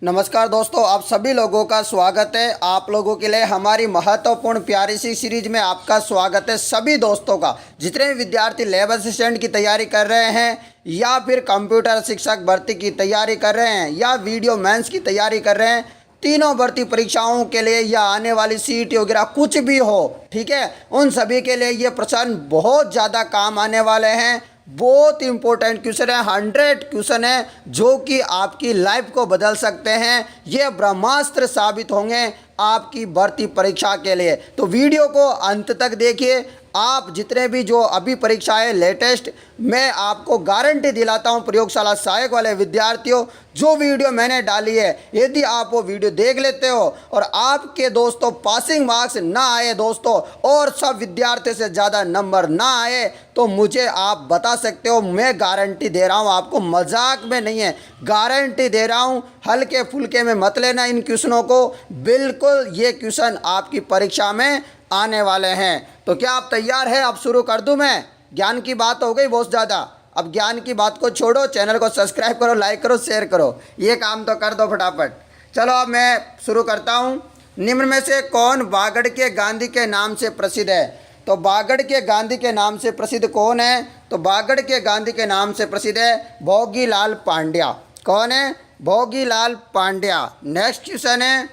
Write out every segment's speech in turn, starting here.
नमस्कार दोस्तों, आप सभी लोगों का स्वागत है। आप लोगों के लिए हमारी महत्वपूर्ण प्यारी सी सीरीज में आपका स्वागत है। सभी दोस्तों का, जितने भी विद्यार्थी लैब असिस्टेंट की तैयारी कर रहे हैं या फिर कंप्यूटर शिक्षक भर्ती की तैयारी कर रहे हैं या वीडियो मेंस की तैयारी कर रहे हैं, तीनों भर्ती परीक्षाओं के लिए या आने वाली सीईटी वगैरह कुछ भी हो, ठीक है, उन सभी के लिए ये प्रश्न बहुत ज़्यादा काम आने वाले हैं। बहुत इंपॉर्टेंट क्वेश्चन है, 100 क्वेश्चन है जो कि आपकी लाइफ को बदल सकते हैं। ये ब्रह्मास्त्र साबित होंगे आपकी भर्ती परीक्षा के लिए। तो वीडियो को अंत तक देखिए। आप जितने भी जो अभी परीक्षाएं लेटेस्ट, मैं आपको गारंटी दिलाता हूं प्रयोगशाला सहायक वाले विद्यार्थियों, जो वीडियो मैंने डाली है, यदि आप वो वीडियो देख लेते हो और आपके दोस्तों पासिंग मार्क्स ना आए दोस्तों, और सब विद्यार्थियों से ज़्यादा नंबर ना आए, तो मुझे आप बता सकते हो। मैं गारंटी दे रहा हूँ आपको, मजाक में नहीं है, गारंटी दे रहा हूँ। हल्के फुल्के में मत लेना इन क्वेश्चनों को, बिल्कुल ये क्वेश्चन आपकी परीक्षा में आने वाले हैं। तो क्या आप तैयार हैं? अब शुरू कर दूं मैं? ज्ञान की बात हो गई बहुत ज़्यादा, अब ज्ञान की बात को छोड़ो, चैनल को सब्सक्राइब करो, लाइक करो, शेयर करो, ये काम तो कर दो फटाफट। चलो अब मैं शुरू करता हूँ। निम्न में से कौन बागड़ के गांधी के नाम से प्रसिद्ध है? तो बागड़ के गांधी के नाम से प्रसिद्ध कौन है? तो बागड़ के गांधी के नाम से प्रसिद्ध है भोगीलाल पांड्या। कौन है? भोगीलाल पांड्या। नेक्स्ट क्वेश्चन है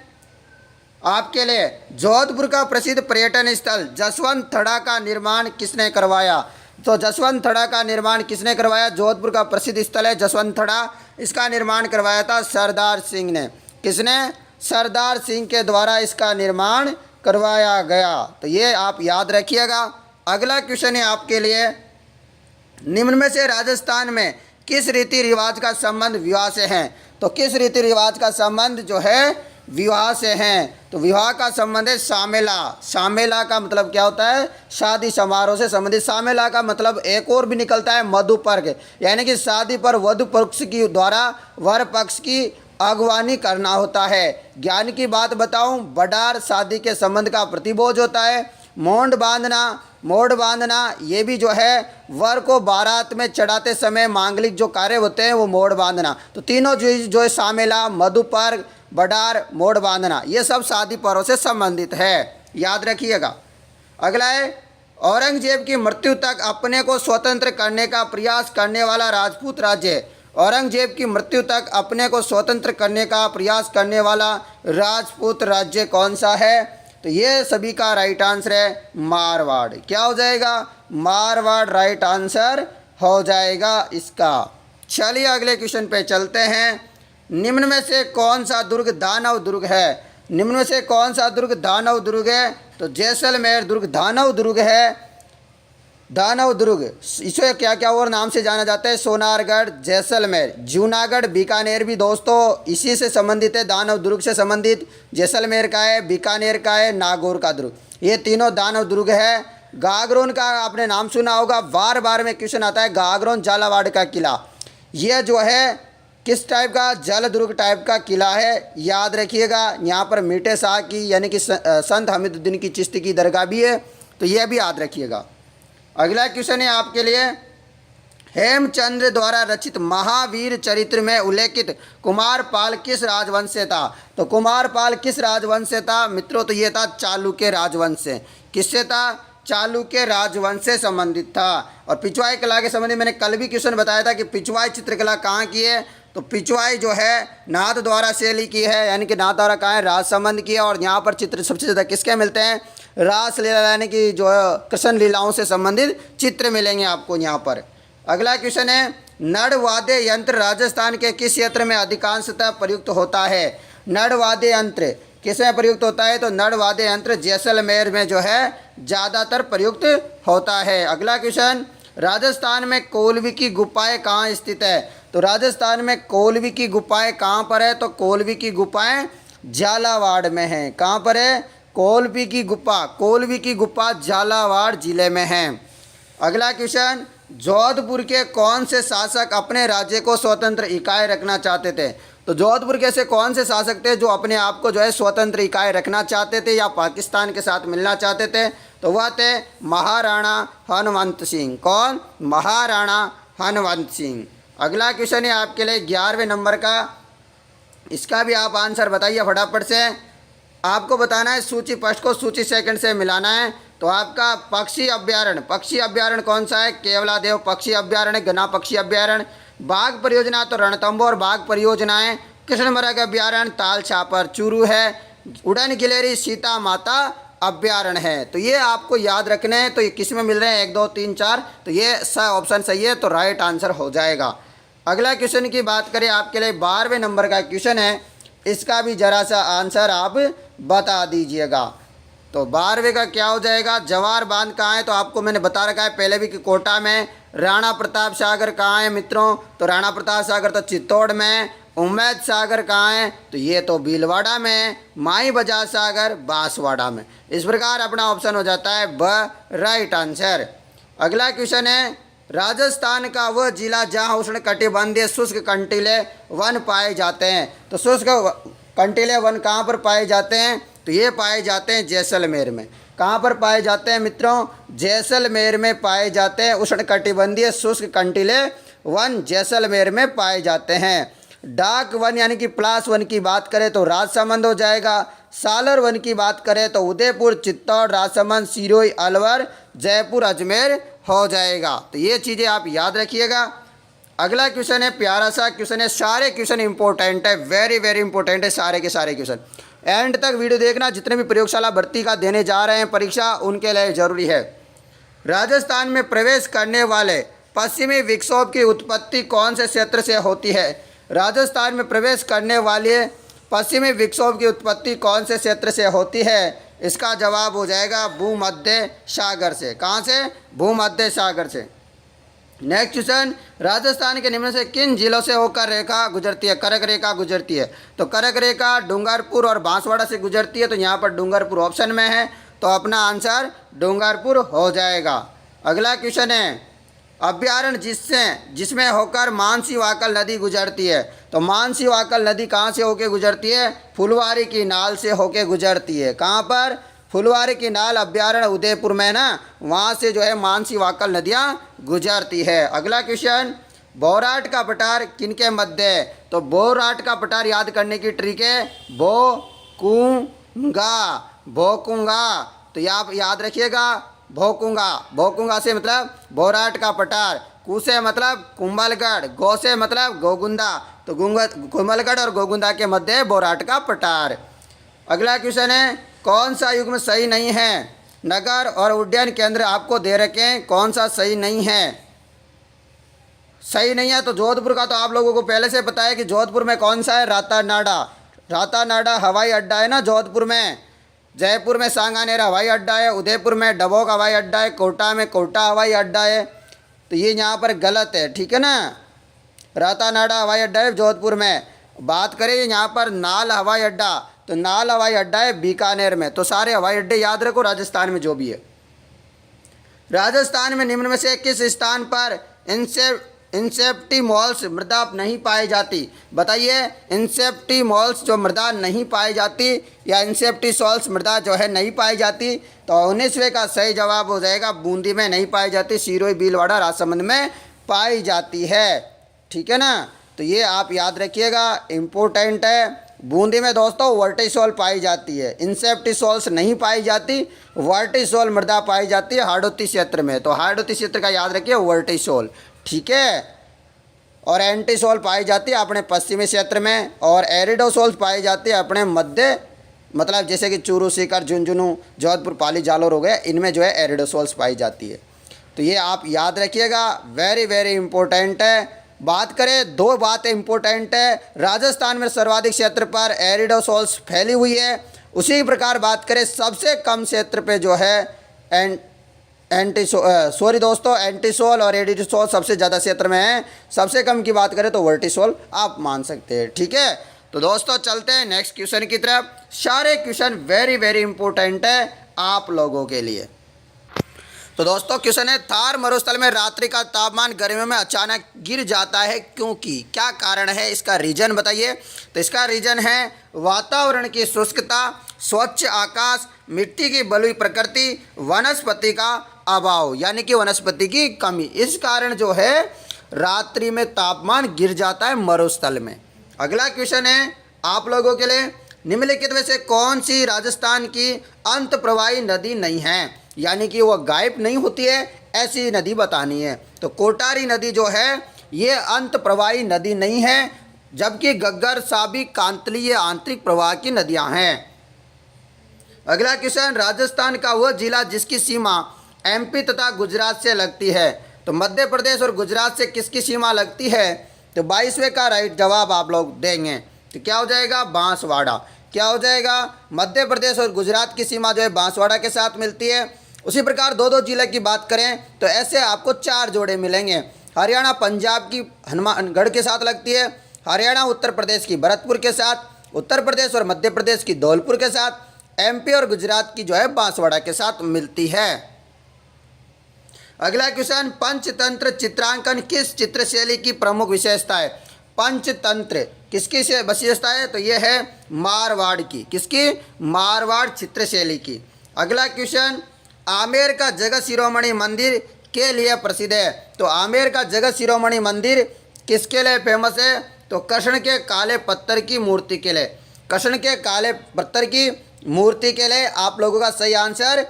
आपके लिए, जोधपुर का प्रसिद्ध पर्यटन स्थल जसवंत थड़ा का निर्माण किसने करवाया? तो जसवंत थड़ा का निर्माण किसने करवाया? जोधपुर का प्रसिद्ध स्थल है जसवंत थड़ा, इसका निर्माण करवाया था सरदार सिंह ने। किसने? सरदार सिंह के द्वारा इसका निर्माण करवाया गया। तो ये आप याद रखिएगा। अगला क्वेश्चन है आपके लिए, निम्न में से राजस्थान में किस रीति रिवाज का संबंध विवाह से है? तो किस रीति रिवाज का संबंध जो है विवाह से हैं? तो विवाह का संबंध है सामेला। सामेला का मतलब क्या होता है? शादी समारोह से संबंधित। सामेला का मतलब एक और भी निकलता है मधुपर्क, यानी कि शादी पर वधु पक्ष की द्वारा वर पक्ष की अगवानी करना होता है। ज्ञान की बात बताऊं, बडार शादी के संबंध का प्रतिबोध होता है। मोंड बांधना, मोड़ बांधना, ये भी जो है वर को बारात में चढ़ाते समय मांगलिक जो कार्य होते हैं वो मोड़ बांधना। तो तीनों जो है सामेला, मधुपर्क, बडार, मोड़ बांधना, ये सब शादी पर्व से संबंधित है, याद रखिएगा। अगला है, औरंगजेब की मृत्यु तक अपने को स्वतंत्र करने का प्रयास करने वाला राजपूत राज्य। औरंगजेब की मृत्यु तक अपने को स्वतंत्र करने का प्रयास करने वाला राजपूत राज्य कौन सा है? तो ये सभी का राइट आंसर है मारवाड़। क्या हो जाएगा? मारवाड़ राइट आंसर हो जाएगा इसका। चलिए अगले क्वेश्चन पे चलते हैं। निम्न में से कौन सा दुर्ग दानव दुर्ग है? निम्न में से कौन सा दुर्ग दानव दुर्ग है? तो जैसलमेर दुर्ग दानव दुर्ग है। दानव दुर्ग, इसे क्या क्या और नाम से जाना जाता है? सोनारगढ़, जैसलमेर, जूनागढ़, बीकानेर भी दोस्तों इसी से संबंधित है, दानव दुर्ग से संबंधित। जैसलमेर का है, बीकानेर का है, नागौर का दुर्ग, ये तीनों दानव दुर्ग है। गागरोन का आपने नाम सुना होगा, बार बार में क्वेश्चन आता है। गागरोन झालावाड़ का किला, यह जो है किस टाइप का? जल दुर्ग टाइप का किला है, याद रखिएगा। यहाँ पर मीठे शाह की यानी कि संत हमीदुद्दीन की चिश्ती की दरगाह भी है, तो यह भी याद रखिएगा। अगला क्वेश्चन है आपके लिए, हेमचंद्र द्वारा रचित महावीर चरित्र में उल्लेखित कुमारपाल किस राजवंश से था? तो कुमारपाल किस राजवंश से था मित्रों? तो ये था चालुक्य राजवंश से। किससे था? चालुक्य राजवंश से संबंधित था। और पिछवाई कला के संबंधित मैंने कल भी क्वेश्चन बताया था कि पिछवाई चित्रकला कहाँ की है? तो पिछवाई जो है नाथ द्वारा शैली की है, यानी कि नाथ द्वारा कहाँ है? राज संबंध की है। और यहाँ पर चित्र सबसे ज़्यादा किसके मिलते हैं? रास लीला, यानी कि जो है कृष्ण लीलाओं से संबंधित चित्र मिलेंगे आपको यहाँ पर। अगला क्वेश्चन है, नड़वाद्य यंत्र राजस्थान के किस क्षेत्र में अधिकांशतः प्रयुक्त होता है? नड़वाद्य यंत्र किस में प्रयुक्त होता है? तो नड़वाद्य यंत्र जैसलमेर में जो है ज़्यादातर प्रयुक्त होता है। अगला क्वेश्चन, राजस्थान में कोलवी की गुफाएं कहाँ स्थित है? तो राजस्थान में कोलवी की गुफाएं कहाँ पर है? तो कोलवी की गुफाएं झालावाड़ में हैं। कहाँ पर है? कोलवी की गुफा झालावाड़ जिले में है। अगला क्वेश्चन, जोधपुर के कौन से शासक अपने राज्य को स्वतंत्र इकाई रखना चाहते थे? तो जोधपुर के से कौन से शासक थे जो अपने आप को जो है स्वतंत्र इकाई रखना चाहते थे या पाकिस्तान के साथ मिलना चाहते थे? तो वह थे महाराणा हनुमंत सिंह। कौन? महाराणा हनुमंत सिंह। अगला क्वेश्चन है आपके लिए 11वें नंबर का, इसका भी आप आंसर बताइए फटाफट से। आपको बताना है सूची फर्स्ट को सूची सेकंड से मिलाना है। तो आपका पक्षी अभ्यारण्य कौन सा है? केवलादेव पक्षी अभ्यारण्य, गना पक्षी अभ्यारण्य। बाघ परियोजना तो रणथंभौर बाघ परियोजना है। कृष्णमृग अभ्यारण्य ताल छापर चूरू है। उड़न गिलेरी सीता माता अभ्यारण्य है। तो ये आपको याद रखने हैं। तो ये किस में मिल रहे हैं? 1 2 3 4। तो ये ऑप्शन सही है, तो राइट आंसर हो जाएगा। अगला क्वेश्चन की बात करें आपके लिए 12वें नंबर का क्वेश्चन है। इसका भी जरा सा आंसर आप बता दीजिएगा। तो 12वें का क्या हो जाएगा? जवाहर बांध कहाँ है? तो आपको मैंने बता रखा है पहले भी कि कोटा में। राणा प्रताप सागर कहाँ है मित्रों? तो राणा प्रताप सागर तो चित्तौड़ में। उम्मेद सागर कहाँ है? तो ये तो भीलवाड़ा में। माई बजाज सागर बांसवाड़ा में। इस प्रकार अपना ऑप्शन हो जाता है ब राइट आंसर। अगला क्वेश्चन है राजस्थान का वह जिला जहाँ उष्ण कटिबंधीय शुष्क कंटीले वन पाए जाते हैं। तो शुष्क कंटीले वन कहाँ पर पाए जाते हैं? तो ये पाए जाते हैं जैसलमेर में। कहाँ पर पाए जाते हैं मित्रों? जैसलमेर में पाए जाते हैं। उष्ण कटिबंधीय शुष्क कंटीले वन जैसलमेर में पाए जाते हैं। डाक वन यानी कि प्लास वन की बात करें तो राजसमंद हो जाएगा। सालर वन की बात करें तो उदयपुर, चित्तौड़, राजसमंद, सिरोही, अलवर, जयपुर, अजमेर हो जाएगा। तो ये चीज़ें आप याद रखिएगा। अगला क्वेश्चन है प्यारा सा क्वेश्चन है। सारे क्वेश्चन इंपॉर्टेंट है, वेरी वेरी इंपॉर्टेंट है सारे के सारे क्वेश्चन। एंड तक वीडियो देखना। जितने भी प्रयोगशाला भर्ती का देने जा रहे हैं परीक्षा, उनके लिए ज़रूरी है। राजस्थान में प्रवेश करने वाले पश्चिमी विक्षोभ की उत्पत्ति कौन से क्षेत्र से होती है? राजस्थान में प्रवेश करने वाले पश्चिमी विक्षोभ की उत्पत्ति कौन से क्षेत्र से होती है? इसका जवाब हो जाएगा भूमध्य सागर से। कहाँ से? भूमध्य सागर से। नेक्स्ट क्वेश्चन, राजस्थान के निम्न से किन जिलों से होकर रेखा गुजरती है? कर्क रेखा गुजरती है। तो कर्क रेखा डूंगरपुर और बांसवाड़ा से गुजरती है। तो यहाँ पर डूंगरपुर ऑप्शन में है, तो अपना आंसर डूंगरपुर हो जाएगा। अगला क्वेश्चन है अभ्यारण्य जिसमें होकर मानसी वाकल नदी गुजरती है। तो मानसी वाकल नदी कहाँ से होकर गुजरती है? फुलवारी की नाल से होकर गुजरती है। कहाँ पर? फुलवारी की नाल अभ्यारण्य उदयपुर में ना, वहाँ से जो है मानसी वाकल नदियाँ गुजरती है। अगला क्वेश्चन, बोराट का पठार किनके मध्य है? तो बोराट का पठार याद करने की ट्रिक है भोकुंगा। तो आप याद रखिएगा भोकुंगा से मतलब बोराट का पठार। कु से मतलब कुंभलगढ़, गो से मतलब गोगुंदा। तो कुंभलगढ़ और गोगुंदा के मध्य है बोराट का पठार। अगला क्वेश्चन है कौन सा युग्म सही नहीं है? नगर और उड्डयन केंद्र आपको दे रखे हैं, कौन सा सही नहीं है? सही नहीं है तो जोधपुर का तो आप लोगों को पहले से पता है कि जोधपुर में कौन सा है? रातानाडा हवाई अड्डा है ना जोधपुर में। जयपुर में सांगानेर हवाई अड्डा है। उदयपुर में डबोक हवाई अड्डा है। कोटा में कोटा हवाई अड्डा है। तो ये यहाँ पर गलत है, ठीक है ना। रातानाडा हवाई अड्डा है जोधपुर में। बात करें यहाँ पर नाल हवाई अड्डा, तो नाल हवाई अड्डा है बीकानेर में। तो सारे हवाई अड्डे याद रखो राजस्थान में जो भी है। राजस्थान में निम्न में से किस स्थान पर इंसेप्टिमोल्स मृदा नहीं पाई जाती? बताइए, इंसेप्टिमोल्स जो मृदा नहीं पाई जाती या इंसेप्टिसोल्स मृदा जो है नहीं पाई जाती, तो 19वें का सही जवाब हो जाएगा बूंदी में नहीं पाई जाती, सिरोही, भीलवाड़ा, राजसमंद में पाई जाती है। ठीक है ना। तो ये आप याद रखिएगा, इम्पोर्टेंट है। बूंदी में दोस्तों वर्टिसोल पाई जाती है, इंसेप्टिसोल्स नहीं पाई जाती, वर्टिसोल मृदा पाई जाती है हाड़ौती क्षेत्र में। तो हाड़ौती क्षेत्र का याद रखिए वर्टिसोल, ठीक है। और एंटीसोल पाई जाती है अपने पश्चिमी क्षेत्र में, और एरिडोसोल पाई जाती है अपने मध्य, मतलब जैसे कि चूरू, सीकर, झुंझुनू, जोधपुर, पाली, जालोर हो गए, इनमें जो है एरिडोसोल्स पाई जाती है। तो ये आप याद रखिएगा, वेरी वेरी इंपॉर्टेंट है। बात करें, दो बातें इंपॉर्टेंट है। राजस्थान में सर्वाधिक क्षेत्र पर एरिडोसोल्स फैली हुई है। उसी प्रकार बात करें सबसे कम क्षेत्र पे जो है एंटीसोल और एरिडोसोल सबसे ज़्यादा क्षेत्र में है। सबसे कम की बात करें तो वर्टिसोल आप मान सकते हैं, ठीक है। तो दोस्तों चलते हैं नेक्स्ट क्वेश्चन की तरफ। सारे क्वेश्चन वेरी वेरी इंपॉर्टेंट है आप लोगों के लिए। तो दोस्तों क्वेश्चन है, थार मरुस्थल में रात्रि का तापमान गर्मियों में अचानक गिर जाता है क्योंकि? क्या कारण है, इसका रीजन बताइए। तो इसका रीजन है वातावरण की शुष्कता, स्वच्छ आकाश, मिट्टी की बलुई प्रकृति, वनस्पति का अभाव यानी कि वनस्पति की कमी। इस कारण जो है रात्रि में तापमान गिर जाता है मरुस्थल में। अगला क्वेश्चन है, आप लोगों के लिए निम्नलिखित में से कौन सी राजस्थान की अंत प्रवाही नदी नहीं है, यानी कि वह गायब नहीं होती है, ऐसी नदी बतानी है। तो कोटारी नदी जो है ये अंत प्रवाही नदी नहीं है, जबकि गग्गर, साबी, कांतली ये आंतरिक प्रवाह की नदियां हैं। अगला क्वेश्चन, राजस्थान का वह जिला जिसकी सीमा एमपी तथा गुजरात से लगती है। तो मध्य प्रदेश और गुजरात से किसकी सीमा लगती है? तो 22वें का राइट जवाब आप लोग देंगे। तो क्या हो जाएगा? बांसवाड़ा। क्या हो जाएगा? मध्य प्रदेश और गुजरात की सीमा जो है बांसवाड़ा के साथ मिलती है। उसी प्रकार दो दो जिले की बात करें तो ऐसे आपको 4 जोड़े मिलेंगे। हरियाणा पंजाब की हनुमानगढ़ के साथ लगती है, हरियाणा उत्तर प्रदेश की भरतपुर के साथ, उत्तर प्रदेश और मध्य प्रदेश की धौलपुर के साथ, एमपी और गुजरात की जो है बांसवाड़ा के साथ मिलती है। अगला क्वेश्चन, पंचतंत्र चित्रांकन किस चित्रशैली की प्रमुख विशेषता है? पंचतंत्र किसकी विशेषता है? तो ये है मारवाड़ की। किसकी? मारवाड़ चित्रशैली की। अगला क्वेश्चन, आमेर का जगत शिरोमणि मंदिर के लिए प्रसिद्ध है। तो आमेर का जगत शिरोमणि मंदिर किसके लिए फेमस है? तो कृष्ण के काले पत्थर की मूर्ति के लिए। कृष्ण के काले पत्थर की मूर्ति के लिए आप लोगों का सही आंसर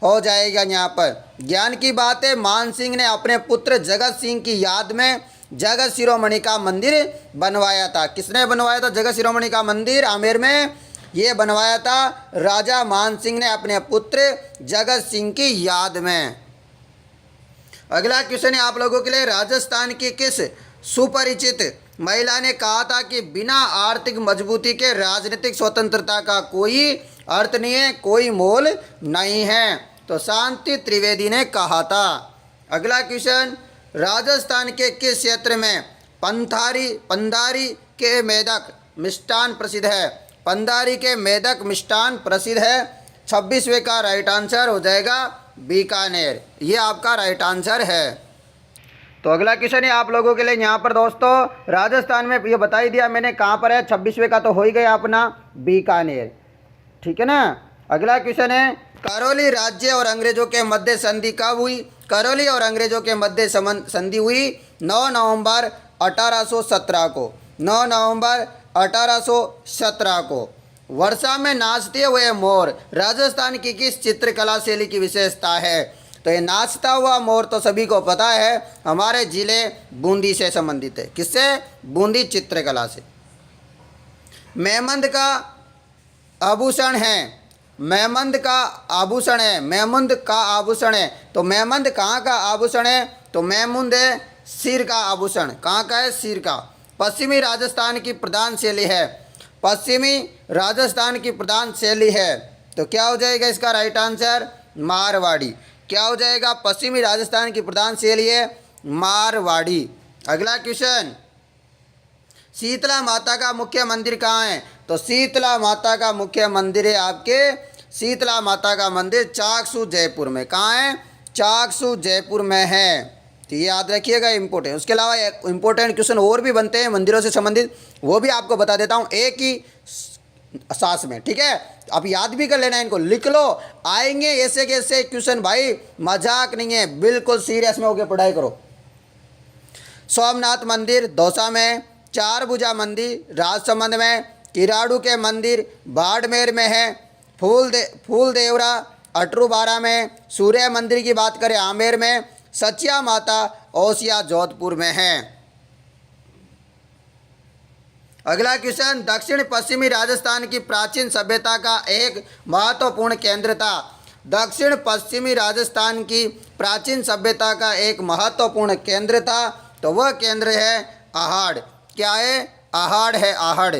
हो जाएगा। यहाँ पर ज्ञान की बात है, मान सिंह ने अपने पुत्र जगत सिंह की याद में जगत शिरोमणि का मंदिर बनवाया था। किसने बनवाया था जगत शिरोमणि का मंदिर आमेर में? ये बनवाया था राजा मान सिंह ने अपने पुत्र जगत सिंह की याद में। अगला क्वेश्चन है आप लोगों के लिए, राजस्थान की किस सुपरिचित महिला ने कहा था कि बिना आर्थिक मजबूती के राजनीतिक स्वतंत्रता का कोई अर्थ नहीं है, कोई मोल नहीं है? तो शांति त्रिवेदी ने कहा था। अगला क्वेश्चन, राजस्थान के किस क्षेत्र में पंधारी के मेदक मिष्ठान प्रसिद्ध है? पंधारी के मेदक मिष्ठान प्रसिद्ध है। 26वें का राइट आंसर हो जाएगा बीकानेर। ये आपका राइट आंसर है। तो अगला क्वेश्चन है आप लोगों के लिए यहाँ पर दोस्तों, राजस्थान में ये बता ही दिया मैंने कहाँ पर है। 26वें का तो हो ही गया अपना बीकानेर, ठीक है ना। अगला क्वेश्चन है, करौली राज्य और अंग्रेजों के मध्य संधि कब हुई? करौली और अंग्रेजों के मध्य संधि हुई 9 नवंबर 1817 को। 9 नवंबर 1817 को। वर्षा में नाचते हुए मोर राजस्थान की किस चित्रकला शैली की विशेषता है? तो ये नाचता हुआ मोर तो सभी को पता है, हमारे जिले बूंदी से संबंधित है। किससे? बूंदी चित्रकला से। मेमंद का आभूषण है, मेमंद का आभूषण है, मेमंद का आभूषण है। तो मेमंद कहाँ का आभूषण है? तो मेमंद है सिर का आभूषण। कहाँ का है? सिर का। पश्चिमी राजस्थान की प्रधान शैली है, पश्चिमी राजस्थान की प्रधान शैली है। तो क्या हो जाएगा इसका राइट आंसर? मारवाड़ी। क्या हो जाएगा? पश्चिमी राजस्थान की प्रधान शैली है मारवाड़ी। अगला क्वेश्चन, शीतला माता का मुख्य मंदिर कहाँ है? तो शीतला माता का मुख्य मंदिर है आपके, शीतला माता का मंदिर चाकसू जयपुर में। कहाँ है? चाकसू जयपुर में है। तो ये याद रखिएगा, इम्पोर्टेंट। उसके अलावा इम्पोर्टेंट क्वेश्चन और भी बनते हैं मंदिरों से संबंधित, वो भी आपको बता देता हूँ एक ही सांस में, ठीक है। अब याद भी कर लेना, इनको लिख लो, आएंगे ऐसे के ऐसे क्वेश्चन भाई, मजाक नहीं है, बिल्कुल सीरियस में होकर पढ़ाई करो। सोमनाथ मंदिर दौसा में, चारभुजा मंदिर राजसमंद में, किराड़ू के मंदिर बाड़मेर में है, फूल देवरा अटरूबारा में, सूर्य मंदिर की बात करें आमेर में, सचिया माता ओसिया जोधपुर में है। अगला क्वेश्चन, दक्षिण पश्चिमी राजस्थान की प्राचीन सभ्यता का एक महत्वपूर्ण केंद्र था। दक्षिण पश्चिमी राजस्थान की प्राचीन सभ्यता का एक महत्वपूर्ण केंद्र था, तो वह केंद्र है आहड़। क्या है? आहड़ है, आहड़।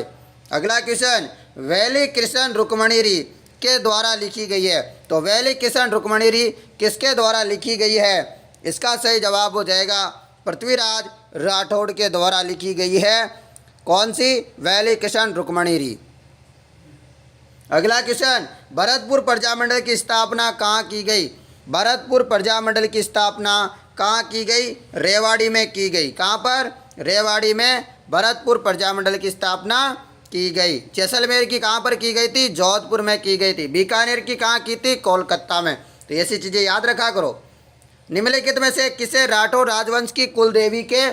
अगला क्वेश्चन, वैली कृष्ण रुक्मणीरी के द्वारा लिखी गई है। तो वैली कृष्ण रुक्मणीरी किसके द्वारा लिखी गई है? इसका सही जवाब हो जाएगा पृथ्वीराज राठौड़ के द्वारा लिखी गई है। कौन सी? वैली कृष्ण रुक्मणीरी। अगला क्वेश्चन, भरतपुर प्रजामंडल की स्थापना कहाँ की गई? भरतपुर प्रजामंडल की स्थापना कहाँ की गई? रेवाड़ी में की गई। कहाँ पर? रेवाड़ी में भरतपुर प्रजामंडल की स्थापना की गई। जैसलमेर की कहाँ पर की गई थी? जोधपुर में की गई थी। बीकानेर की कहाँ की थी? कोलकाता में। तो ऐसी चीज़ें याद रखा करो। निम्नलिखित में से किसे राठौर राजवंश की कुलदेवी के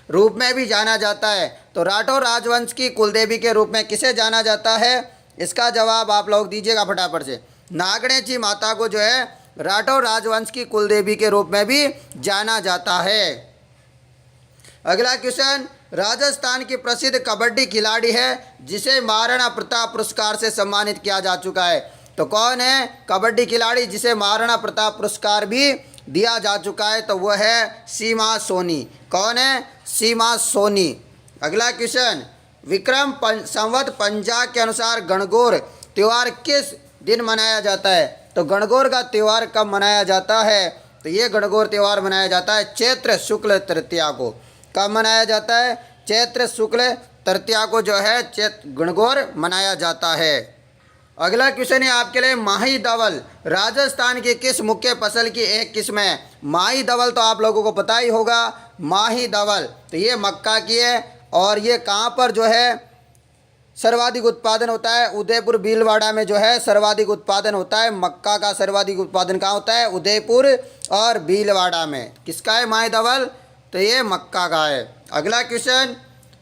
रूप में भी जाना जाता है? तो राठौर राजवंश की कुलदेवी के रूप में किसे जाना जाता है? इसका जवाब आप लोग दीजिएगा फटाफट से। नागणेची माता को जो है राठौर राजवंश की कुलदेवी के रूप में भी जाना जाता है। अगला क्वेश्चन, राजस्थान की प्रसिद्ध कबड्डी खिलाड़ी है जिसे महाराणा प्रताप पुरस्कार से सम्मानित किया जा चुका है। तो कौन है कबड्डी खिलाड़ी जिसे महाराणा प्रताप पुरस्कार भी दिया जा चुका है? तो वह है सीमा सोनी। कौन है? सीमा सोनी। अगला क्वेश्चन, विक्रम संवत पंजाब के अनुसार गणगौर त्यौहार किस दिन मनाया जाता है? तो गणगौर का त्यौहार कब मनाया जाता है? तो ये गणगौर त्यौहार मनाया जाता है चैत्र शुक्ल तृतीया को। कब मनाया जाता है? चैत्र शुक्ल तृतीया को जो है गणगौर मनाया जाता है। अगला क्वेश्चन है आपके लिए, माही धवल राजस्थान की किस मुख्य फसल की एक किस्म है? माही धवल तो आप लोगों को पता ही होगा। माही धवल तो ये मक्का की है और ये कहाँ पर जो है सर्वाधिक उत्पादन होता है? उदयपुर भीलवाड़ा में जो है सर्वाधिक उत्पादन होता है। मक्का का सर्वाधिक उत्पादन कहाँ होता है? उदयपुर और भीलवाड़ा में। किसका है माही धवल? तो ये मक्का का है। अगला क्वेश्चन,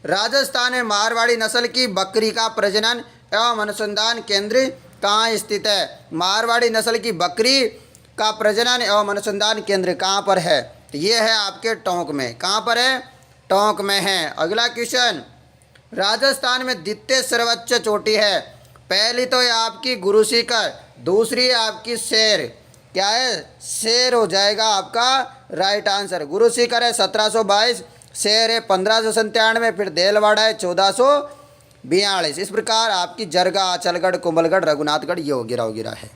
राजस्थान में मारवाड़ी नस्ल की बकरी का प्रजनन एवं अनुसंधान केंद्र कहाँ स्थित है? मारवाड़ी नस्ल की बकरी का प्रजनन एवं अनुसंधान केंद्र कहाँ पर है? तो ये है आपके टोंक में। कहाँ पर है? टोंक में है। अगला क्वेश्चन, राजस्थान में द्वितीय सर्वोच्च चोटी है। पहली तो है आपकी गुरु शिखर, दूसरी है आपकी शेर। क्या है? शेर हो जाएगा आपका राइट आंसर। गुरु शिखर है 1722, शेर है 1597, फिर देलवाड़ा है 1442। इस प्रकार आपकी जरगा, अचलगढ़, कुंभलगढ़, रघुनाथगढ़ ये वगैरह है।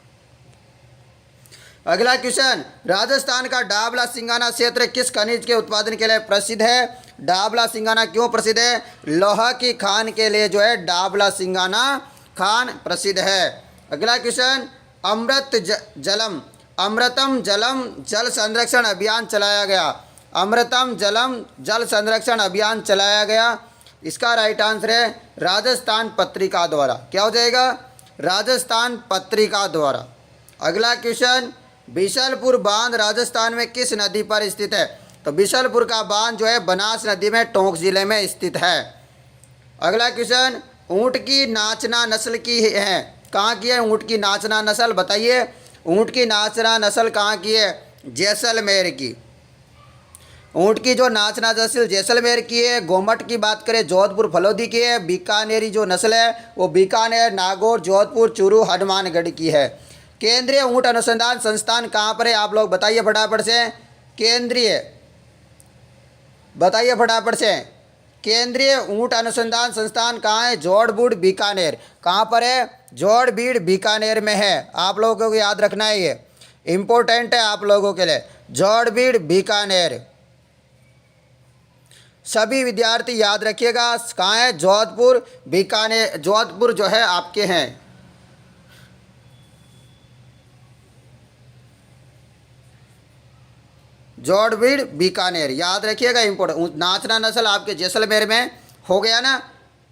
अगला क्वेश्चन, राजस्थान का डाबला सिंगाना क्षेत्र किस खनिज के उत्पादन के लिए प्रसिद्ध है? डाबला सिंगाना क्यों प्रसिद्ध है? लोहा की खान के लिए जो है डाबला सिंगाना खान प्रसिद्ध है। अगला क्वेश्चन, अमृतम जलम जल संरक्षण अभियान चलाया गया। अमृतम जलम जल संरक्षण अभियान चलाया गया। इसका राइट आंसर है राजस्थान पत्रिका द्वारा। क्या हो जाएगा? राजस्थान पत्रिका द्वारा। अगला क्वेश्चन, बिशलपुर बांध राजस्थान में किस नदी पर स्थित है? तो बिशलपुर का बांध जो है बनास नदी में टोंक जिले में स्थित है। अगला क्वेश्चन, ऊँट की नाचना नस्ल की है। कहाँ की है ऊँट की नाचना नस्ल? बताइए। ऊँट की नाचना नस्ल कहाँ की है? जैसलमेर की। ऊँट की जो नाचना नस्ल जैसलमेर की है। गोमट की बात करें जोधपुर फलोदी की है। बीकानेरी जो नस्ल है वो बीकानेर, नागौर, जोधपुर, चूरू, हनुमानगढ़ की है। केंद्रीय ऊँट अनुसंधान संस्थान कहाँ पर है? आप लोग बताइए फटाफट से। केंद्रीय बताइए फटाफट से। केंद्रीय ऊँट अनुसंधान संस्थान कहाँ है? जोड़बीड़, बीकानेर। कहाँ पर है? जोड़बीड़, बीकानेर में है। आप लोगों को याद रखना है, ये इम्पोर्टेंट है आप लोगों के लिए। जोड़बीड़, बीकानेर। सभी विद्यार्थी याद रखिएगा कहाँ है? जोधपुर, बीकानेर। जोधपुर जो है आपके हैं। जोड़बीड़, बीकानेर याद रखिएगा, इम्पोर्टेंट। नाचना नस्ल आपके जैसलमेर में हो गया ना?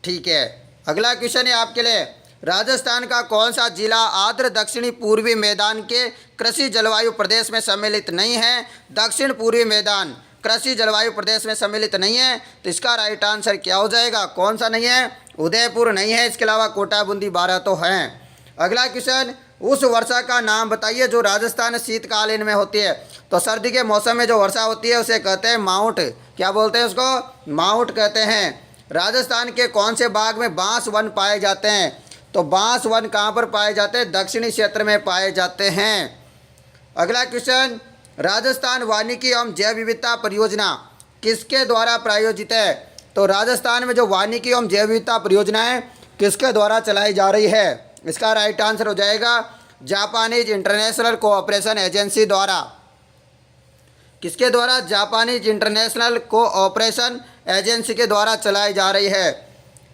ठीक है। अगला क्वेश्चन है आपके लिए, राजस्थान का कौन सा जिला आर्द्र दक्षिणी पूर्वी मैदान के कृषि जलवायु प्रदेश में सम्मिलित नहीं है? दक्षिण पूर्वी मैदान कृषि जलवायु प्रदेश में सम्मिलित नहीं है। तो इसका राइट आंसर क्या हो जाएगा? कौन सा नहीं है? उदयपुर नहीं है। इसके अलावा कोटा, बूंदी, बारां तो हैं। अगला क्वेश्चन, उस वर्षा का नाम बताइए जो राजस्थान शीतकालीन में होती है। तो सर्दी के मौसम में जो वर्षा होती है उसे कहते हैं माउंट। क्या बोलते हैं उसको? माउंट कहते हैं। राजस्थान के कौन से भाग में बांस वन पाए जाते हैं? तो बांस वन कहाँ पर पाए जाते हैं? दक्षिणी क्षेत्र में पाए जाते हैं। अगला क्वेश्चन, राजस्थान वानिकी एवं जैव विविधता परियोजना किसके द्वारा प्रायोजित है? तो राजस्थान में जो वानिकी एवं जैव विविधता परियोजना है किसके द्वारा चलाई जा रही है? इसका राइट आंसर हो जाएगा जापानीज इंटरनेशनल कोऑपरेशन एजेंसी द्वारा। किसके द्वारा? जापानीज इंटरनेशनल कोऑपरेशन एजेंसी के द्वारा चलाई जा रही है।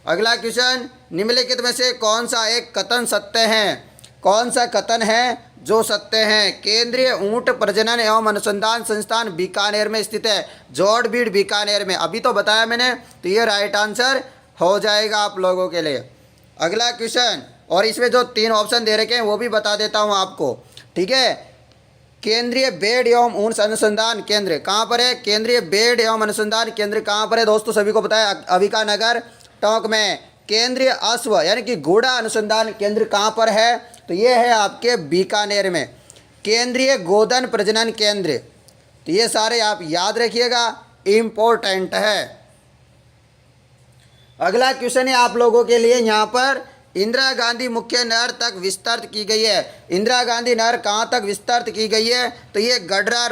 अगला क्वेश्चन, निम्नलिखित में से कौन सा एक कथन सत्य है? कौन सा कथन है जो सत्य है? केंद्रीय ऊँट प्रजनन एवं अनुसंधान संस्थान बीकानेर में स्थित है। जोड़बीड़, बीकानेर में। अभी तो बताया मैंने, तो ये राइट आंसर हो जाएगा आप लोगों के लिए। अगला क्वेश्चन, और इसमें जो 3 ऑप्शन दे रखे हैं वो भी बता देता हूँ आपको, ठीक है। केंद्रीय बेड एवं ऊन अनुसंधान केंद्र कहाँ पर है? केंद्रीय बेड एवं अनुसंधान केंद्र कहाँ पर है दोस्तों? सभी को पता है, अविका नगर टोंक में। केंद्रीय अश्व यानी कि घोड़ा अनुसंधान केंद्र कहाँ पर है? तो ये है आपके बीकानेर में। केंद्रीय गोधन प्रजनन केंद्र, तो ये सारे आप याद रखिएगा, इम्पोर्टेंट है। अगला क्वेश्चन है आप लोगों के लिए, यहाँ पर इंदिरा गांधी मुख्य नहर तक विस्तृत की गई है। इंदिरा गांधी नहर कहाँ तक विस्तृत की गई है? तो ये गडरा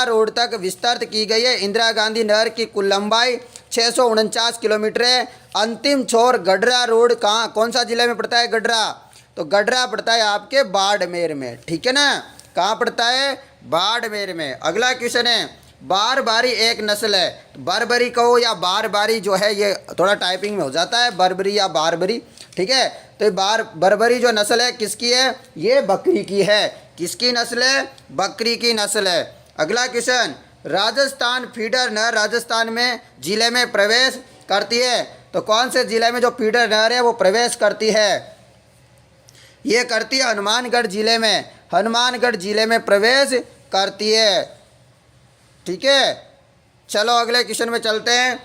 रोड तक विस्तृत की गई है। इंदिरा गांधी नहर की कुल लंबाई 649 किलोमीटर है। अंतिम छोर गडरा रोड कहाँ, कौन सा जिले में पड़ता है गडरा? तो गडरा पड़ता है आपके बाड़मेर में, ठीक है ना। कहाँ पड़ता है? बाड़मेर में। अगला क्वेश्चन है, बारबारी एक नस्ल है। बरबरी कहो या बारबारी, जो है ये थोड़ा टाइपिंग में हो जाता है, बरबरी या बारबरी, ठीक है। तो ये बरबरी जो नस्ल है किसकी है? ये बकरी की है। किसकी नस्ल है? बकरी की नस्ल है। अगला क्वेश्चन, राजस्थान फीडर नहर राजस्थान में जिले में प्रवेश करती है। तो कौन से जिले में जो फीडर नहर है वो प्रवेश करती है? ये करती है हनुमानगढ़ जिले में। हनुमानगढ़ जिले में प्रवेश करती है, ठीक है। चलो अगले क्वेश्चन में चलते हैं।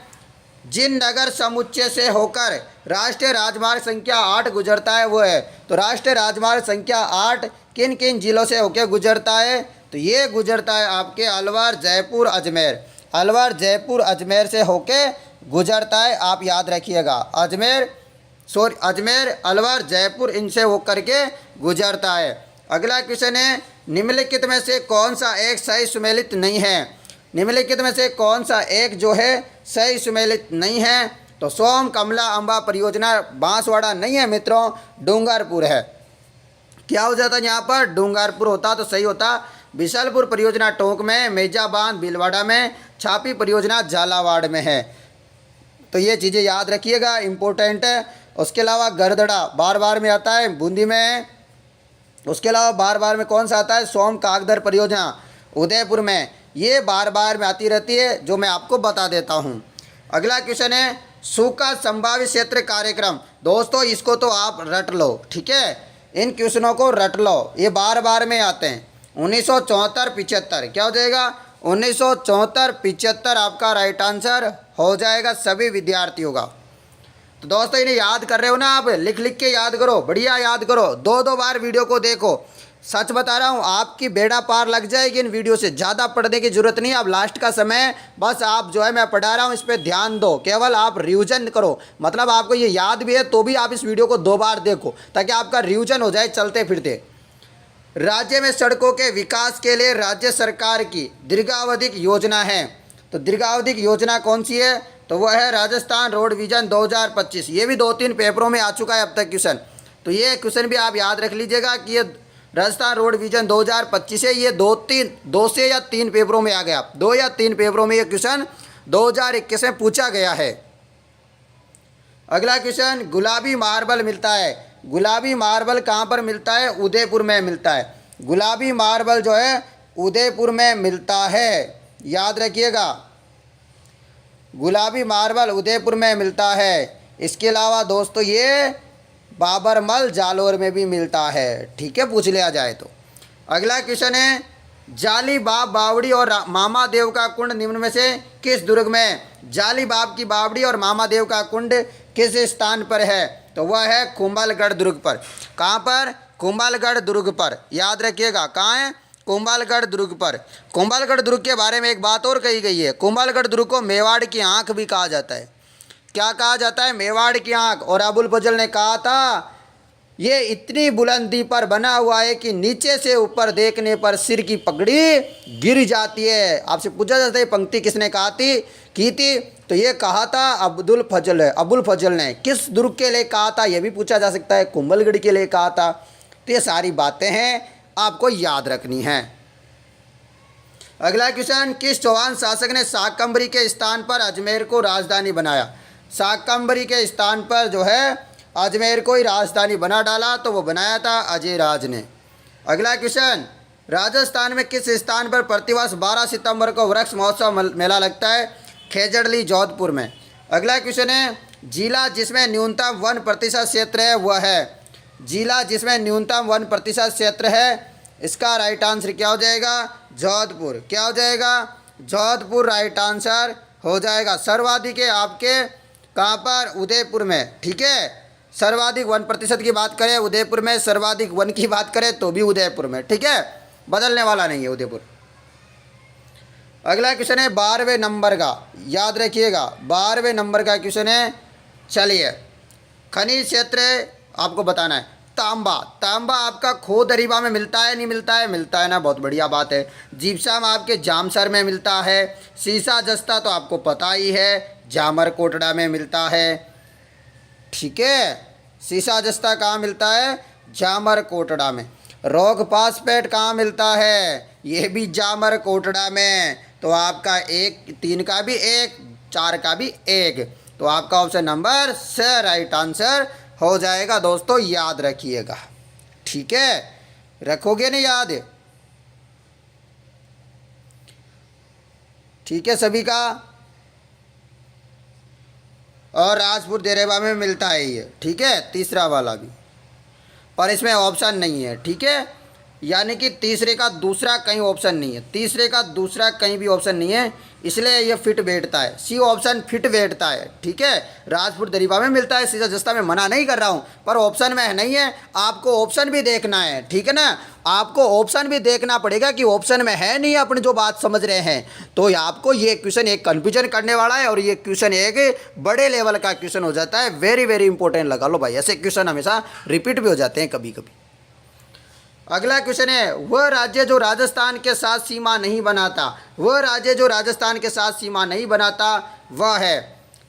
जिन नगर समुच्चय से होकर राष्ट्रीय राजमार्ग संख्या 8 गुजरता है वो है। तो राष्ट्रीय राजमार्ग संख्या 8 किन किन जिलों से होकर गुजरता है? तो ये गुजरता है आपके अलवर, जयपुर, अजमेर। अलवर, जयपुर, अजमेर से होके गुजरता है, आप याद रखिएगा। अजमेर, अलवर, जयपुर, इनसे होकर के गुजरता है। अगला क्वेश्चन है, निम्नलिखित में से कौन सा एक सही सुमेलित नहीं है? निम्नलिखित में से कौन सा एक जो है सही सुमेलित नहीं है? तो सोम कमला अम्बा परियोजना बांसवाड़ा नहीं है मित्रों, डूंगरपुर है। क्या हो जाता है यहाँ पर? डूंगरपुर होता तो सही होता। बिशलपुर परियोजना टोंक में, मेजा बांध भीलवाड़ा में, छापी परियोजना झालावाड़ में है। तो ये चीज़ें याद रखिएगा, इम्पोर्टेंट है। उसके अलावा गरदड़ा बार बार में आता है, बूंदी में। उसके अलावा बार बार में कौन सा आता है? सोम कागदर परियोजना उदयपुर में। ये बार बार में आती रहती है, जो मैं आपको बता देता हूँ। अगला क्वेश्चन है, सूखा संभावित क्षेत्र कार्यक्रम। दोस्तों इसको तो आप रट लो, ठीक है। इन क्वेश्चनों को रट लो, ये बार बार में आते हैं। 1974-75 क्या हो जाएगा? 1974-75 आपका राइट आंसर हो जाएगा सभी विद्यार्थियों का। तो दोस्तों इन्हें याद कर रहे हो ना आप? लिख लिख के याद करो, बढ़िया याद करो। 2-2 बार वीडियो को देखो। सच बता रहा हूँ, आपकी बेड़ा पार लग जाएगी इन वीडियो से। ज़्यादा पढ़ने की जरूरत नहीं है। अब लास्ट का समय, बस आप जो है मैं पढ़ा रहा हूँ इस पर ध्यान दो, केवल आप रिवीजन करो। मतलब आपको ये याद भी है तो भी आप इस वीडियो को 2 बार देखो, ताकि आपका रिवीजन हो जाए चलते फिरते। राज्य में सड़कों के विकास के लिए राज्य सरकार की दीर्घावधिक योजना है। तो दीर्घावधिक योजना कौन सी है? तो वह है राजस्थान रोड विजन 2025। ये भी 2-3 पेपरों में आ चुका है अब तक क्वेश्चन। तो ये क्वेश्चन भी आप याद रख लीजिएगा कि ये राजस्थान रोड विजन 2025 है। ये 2 से या 3 पेपरों में आ गया, 2 या 3 पेपरों में ये क्वेश्चन 2021 में पूछा गया है। अगला क्वेश्चन, गुलाबी मार्बल मिलता है। गुलाबी मार्बल कहाँ पर मिलता है? उदयपुर में मिलता है। गुलाबी मार्बल जो है उदयपुर में मिलता है, याद रखिएगा। गुलाबी मार्बल उदयपुर में मिलता है। इसके अलावा दोस्तों ये बाबरमल जालोर में भी मिलता है, ठीक है, पूछ लिया जाए तो। अगला क्वेश्चन है, जाली बाब बावड़ी और मामा देव का कुंड निम्न में से किस दुर्ग में? जाली बाब की बावड़ी और मामा देव का कुंड किस स्थान पर है? तो वह है कुंभलगढ़ दुर्ग पर। कहाँ पर? कुंभलगढ़ दुर्ग पर, याद रखिएगा। कहाँ है? कुंभलगढ़ दुर्ग पर। कुंभलगढ़ दुर्ग के बारे में एक बात और कही गई है, कुंभलगढ़ दुर्ग को मेवाड़ की आंख भी कहा जाता है। क्या कहा जाता है? मेवाड़ की आंख। और अबुल फजल ने कहा था ये इतनी बुलंदी पर बना हुआ है कि नीचे से ऊपर देखने पर सिर की पगड़ी गिर जाती है। आपसे पूछा जाता है पंक्ति किसने की थी? तो ये कहा था अबुल फजल ने। किस दुर्ग के लिए कहा था ये भी पूछा जा सकता है, कुंभलगढ़ के लिए कहा था। तो ये सारी बातें हैं, आपको याद रखनी है। अगला क्वेश्चन, किस चौहान शासक ने शाकंभरी के स्थान पर अजमेर को राजधानी बनाया? शाकंभरी के स्थान पर जो है अजमेर को ही राजधानी बना डाला, तो वो बनाया था अजयराज ने। अगला क्वेश्चन, राजस्थान में किस स्थान पर प्रतिवर्ष 12 सितंबर को वृक्ष महोत्सव मेला लगता है? खेजड़ली, जोधपुर में। अगला क्वेश्चन है, जिला जिसमें न्यूनतम 1% क्षेत्र है वह है? जिला जिसमें न्यूनतम 1% क्षेत्र है इसका राइट आंसर क्या हो जाएगा? जोधपुर। क्या हो जाएगा? जोधपुर राइट आंसर हो जाएगा। सर्वाधिक है आपके कहाँ पर? उदयपुर में। ठीक है, सर्वाधिक 1% की बात करें उदयपुर में, सर्वाधिक 1 की बात करें तो भी उदयपुर में। ठीक है, बदलने वाला नहीं है उदयपुर। अगला क्वेश्चन है 12वें नंबर का, याद रखिएगा 12वें नंबर का क्वेश्चन है। चलिए, खनिज क्षेत्र आपको बताना है। तांबा, तांबा आपका खो दरीबा में मिलता है नहीं मिलता है? मिलता है ना, बहुत बढ़िया बात है। जिप्सम आपके जामसर में मिलता है। सीसा जस्ता तो आपको पता ही है, जामर कोटड़ा में मिलता है। ठीक है, सीसा जस्ता कहाँ मिलता है? जामर कोटड़ा में। रॉक फास्फेट कहाँ मिलता है? ये भी जामर कोटड़ा में। तो आपका 1 3 का भी 1, 4 का भी 1, तो आपका ऑप्शन नंबर स राइट आंसर हो जाएगा दोस्तों, याद रखिएगा। ठीक है, रखोगे नहीं याद? ठीक है सभी का। और राजपुर देरेबा में मिलता है ये। ठीक है, तीसरा वाला भी, पर इसमें ऑप्शन नहीं है। ठीक है, यानी कि तीसरे का दूसरा कहीं ऑप्शन नहीं है, तीसरे का दूसरा कहीं भी ऑप्शन नहीं है, इसलिए ये फिट बैठता है। सी ऑप्शन फिट बैठता है। ठीक है, राजपुर दरीबा में मिलता है, सीसा जस्ता में मना नहीं कर रहा हूँ, पर ऑप्शन में नहीं है। आपको ऑप्शन भी देखना है। ठीक है ना, आपको ऑप्शन भी देखना पड़ेगा कि ऑप्शन में है नहीं, अपनी जो बात समझ रहे हैं। तो आपको ये क्वेश्चन एक कन्फ्यूजन करने वाला है, और ये क्वेश्चन एक बड़े लेवल का क्वेश्चन हो जाता है। वेरी वेरी इंपॉर्टेंट लगा लो भाई, ऐसे क्वेश्चन हमेशा रिपीट भी हो जाते हैं कभी कभी। अगला क्वेश्चन है, वह राज्य जो राजस्थान के साथ सीमा नहीं बनाता, वह राज्य जो राजस्थान के साथ सीमा नहीं बनाता वह है,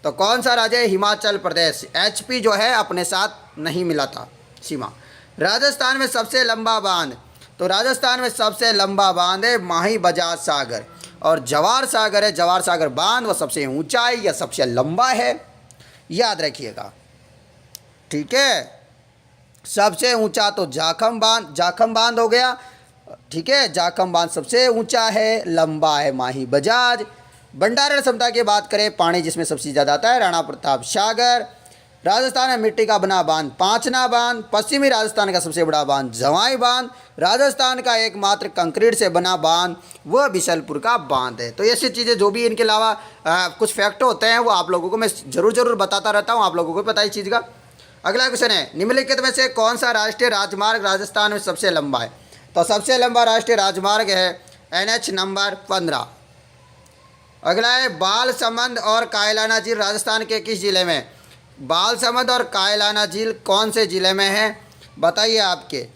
तो कौन सा राज्य है? हिमाचल प्रदेश। एचपी जो है अपने साथ नहीं मिलाता सीमा। राजस्थान में सबसे लंबा बांध, तो राजस्थान में सबसे लंबा बांध है माही बजाज सागर, और जवार सागर है, जवार सागर बांध, वह सबसे ऊंचा है या सबसे लंबा है, याद रखिएगा। ठीक है, सबसे ऊंचा तो जाखम बांध हो गया। ठीक है, जाखम बांध सबसे ऊंचा है, लंबा है माही बजाज। भंडारण क्षमता की बात करें, पानी जिसमें सबसे ज़्यादा आता है राणा प्रताप सागर। राजस्थान में मिट्टी का बना बांध पांचना बांध। पश्चिमी राजस्थान का सबसे बड़ा बांध जवाई बांध। राजस्थान का एकमात्र कंक्रीट से बना बांध वह बिशलपुर का बांध है। तो ऐसी चीज़ें जो भी इनके अलावा कुछ फैक्ट होते हैं वो आप लोगों को मैं ज़रूर बताता रहता हूँ, आप लोगों को पता ही चीज़ का। अगला क्वेश्चन है, निम्नलिखित में से कौन सा राष्ट्रीय राजमार्ग राजस्थान में सबसे लंबा है? तो सबसे लंबा राष्ट्रीय राजमार्ग है NH नंबर 15। अगला है, बालसमंद और कायलाना झील राजस्थान के किस जिले में? बालसमंद और कायलाना झील कौन से जिले में है बताइए आपके?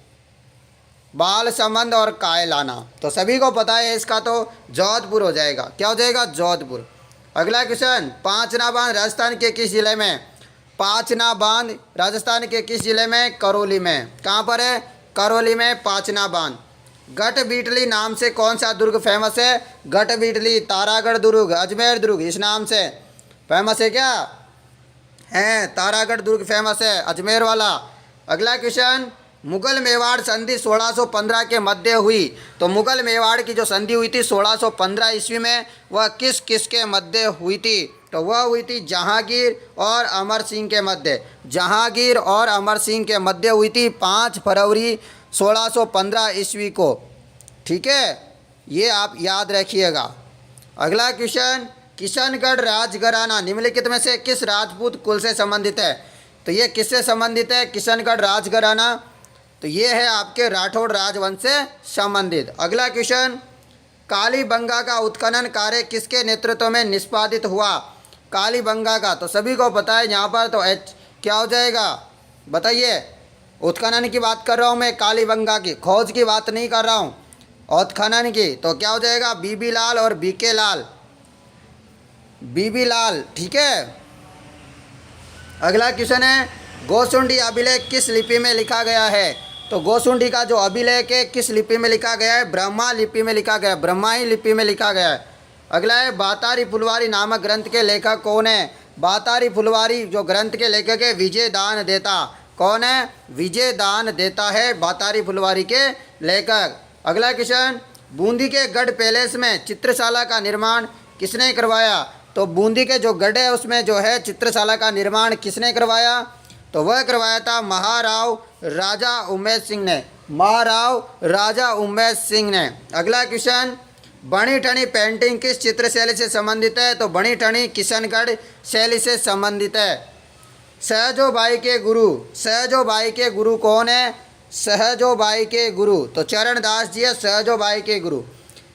बालसमंद और कायलाना तो सभी को पता है, इसका तो जोधपुर हो जाएगा। क्या हो जाएगा? जोधपुर। अगला क्वेश्चन, पांचना बांध राजस्थान के किस जिले में? पांचना बांध राजस्थान के किस जिले में? करौली में। कहाँ पर है? करौली में पांचना बांध। गट बीटली नाम से कौन सा दुर्ग फेमस है? गट बीटली, तारागढ़ दुर्ग, अजमेर दुर्ग, इस नाम से फेमस है। क्या है? तारागढ़ दुर्ग फेमस है, अजमेर वाला। अगला क्वेश्चन, मुगल मेवाड़ संधि 1615 के मध्य हुई, तो मुगल मेवाड़ की जो संधि हुई थी 1615 ईस्वी में, वह किस किस के मध्य हुई थी? तो वह हुई थी जहांगीर और अमर सिंह के मध्य। जहांगीर और अमर सिंह के मध्य हुई थी 5 फरवरी 1615 ईस्वी को। ठीक है, ये आप याद रखिएगा। अगला क्वेश्चन, किशनगढ़ राजघराना निम्नलिखित में से किस राजपूत कुल से संबंधित है? तो ये किससे संबंधित है? किशनगढ़ राजघराना, तो ये है आपके राठौड़ राजवंश से संबंधित। अगला क्वेश्चन, कालीबंगा का उत्खनन कार्य किसके नेतृत्व में निष्पादित हुआ? कालीबंगा का तो सभी को पता है, यहाँ पर तो एच क्या हो जाएगा बताइए? उत्खनन की बात कर रहा हूँ मैं, कालीबंगा की खोज की बात नहीं कर रहा हूँ, उत्खनन की। तो क्या हो जाएगा? बीबी लाल और बीके लाल, बीबी लाल। ठीक है, अगला क्वेश्चन है, गोसुंडी अभिलेख किस लिपि में लिखा गया है? तो गोसुंडी का जो अभिलेख है किस लिपि में लिखा गया है? ब्रह्मा लिपि में लिखा गया है, ब्रह्माई लिपि में लिखा गया है। अगला है, बातारी फुलवारी नामक ग्रंथ के लेखक कौन है? बातारी फुलवारी जो ग्रंथ के लेखक है विजय दान देता। कौन है? विजय दान देता है बातारी फुलवारी के लेखक। अगला क्वेश्चन, बूंदी के गढ़ पैलेस में चित्रशाला का निर्माण किसने करवाया? तो बूंदी के जो गढ़ है उसमें जो है चित्रशाला का निर्माण किसने करवाया? तो वह करवाया था महाराव राजा उमेश सिंह ने। महाराव राजा उमेश सिंह ने। अगला क्वेश्चन, बणी ठनी पेंटिंग किस चित्र शैली से संबंधित है? तो बणी ठनी किशनगढ़ शैली से संबंधित है। सहजोबाई के गुरु, सहजोबाई के गुरु कौन है? सहजोबाई के गुरु तो चरणदास जी है। सहजोबाई के गुरु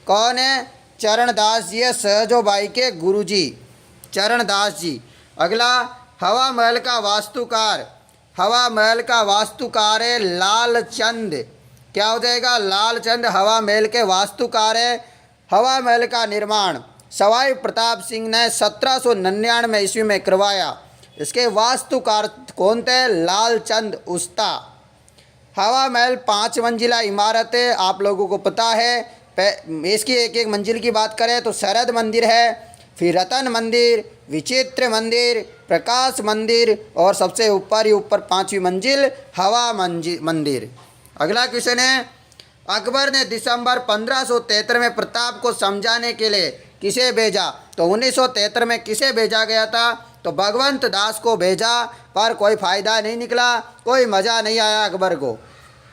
कौन है? चरणदास जी है, सहजोबाई के गुरु जी चरणदास जी। अगला, हवा महल का वास्तुकार, हवा महल का वास्तुकार है लालचंद। क्या हो जाएगा? लालचंद हवा महल के वास्तुकार है। हवा महल का निर्माण सवाई प्रताप सिंह ने 1799 ईस्वी में करवाया। इसके वास्तुकार कौन थे? लालचंद उस्ता। हवा महल 5 मंजिला इमारत है, आप लोगों को पता है। इसकी एक एक मंजिल की बात करें तो शरद मंदिर है, फिर रतन मंदिर, विचित्र मंदिर, प्रकाश मंदिर और सबसे ऊपर ही ऊपर 5वीं मंजिल हवा मंदिर। अगला क्वेश्चन है, अकबर ने दिसंबर 1573 में प्रताप को समझाने के लिए किसे भेजा? तो 1973 में किसे भेजा गया था? तो भगवंत दास को भेजा, पर कोई फ़ायदा नहीं निकला, कोई मज़ा नहीं आया अकबर को।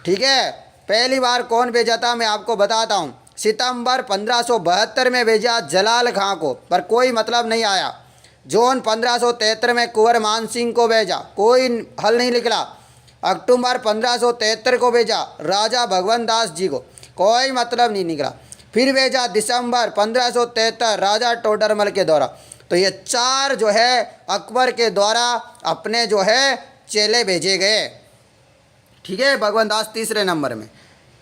ठीक है, पहली बार कौन भेजा था मैं आपको बताता हूँ। सितंबर 1572 में भेजा जलाल खां को, पर कोई मतलब नहीं आया। जून 1573 में कुंवर मान सिंह को भेजा, कोई हल नहीं निकला। अक्टूबर 1573 को भेजा राजा भगवंत दास जी को, कोई मतलब नहीं निकला। फिर भेजा दिसंबर 1573 राजा टोडरमल के द्वारा। तो ये 4 जो है अकबर के द्वारा अपने जो है चेले भेजे गए। ठीक है, भगवंत दास तीसरे नंबर में।